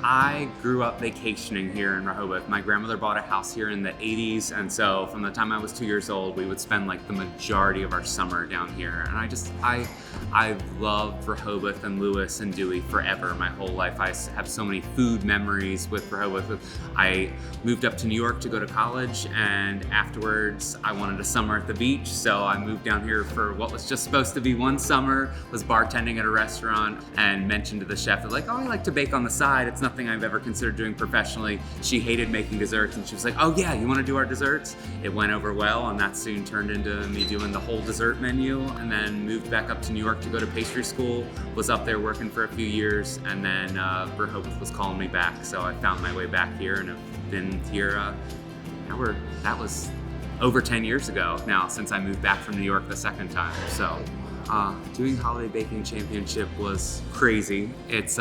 I grew up vacationing here in Rehoboth. My grandmother bought a house here in the 80s, and so from the time I was 2 years old, we would spend like the majority of our summer down here. And I've loved Rehoboth and Lewis and Dewey forever, my whole life. I have so many food memories with Rehoboth. I moved up to New York to go to college, and afterwards I wanted a summer at the beach, so I moved down here for what was just supposed to be one summer, was bartending at a restaurant, and mentioned to the chef that like, oh, I like to bake on the side. It's nothing I've ever considered doing professionally. She hated making desserts, and she was like, oh yeah, you want to do our desserts? It went over well, and that soon turned into me doing the whole dessert menu, and then moved back up to New York to go to pastry school, was up there working for a few years, and then Rehoboth was calling me back, so I found my way back here and have been here. That was over 10 years ago now since I moved back from New York the second time. So doing Holiday Baking Championship was crazy. It's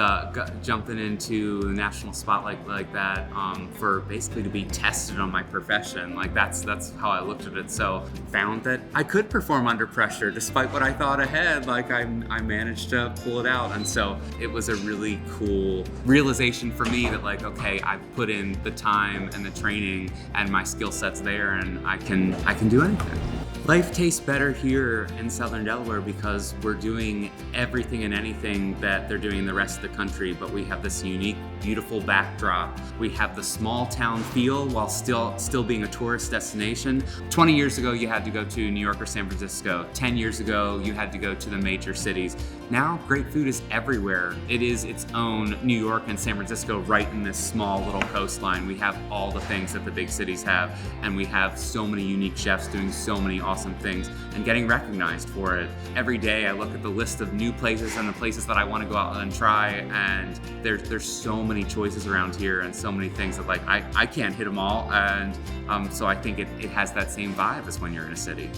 jumping into the national spotlight like that for basically to be tested on my profession. Like that's how I looked at it. So found that I could perform under pressure despite what I thought ahead. Like I managed to pull it out, and so it was a really cool realization for me that like, okay, I've put in the time and the training and my skill set's there, and I can do anything. Life tastes better here in Southern Delaware because we're doing everything and anything that they're doing in the rest of the country, but we have this unique, beautiful backdrop. We have the small town feel while still being a tourist destination. 20 years ago, you had to go to New York or San Francisco. 10 years ago, you had to go to the major cities. Now, great food is everywhere. It is its own New York and San Francisco right in this small little coastline. We have all the things that the big cities have, and we have so many unique chefs doing so many awesome things and getting recognized for it. Every day I look at the list of new places and the places that I want to go out and try, and there's so many choices around here and so many things that like I can't hit them all, and so I think it has that same vibe as when you're in a city.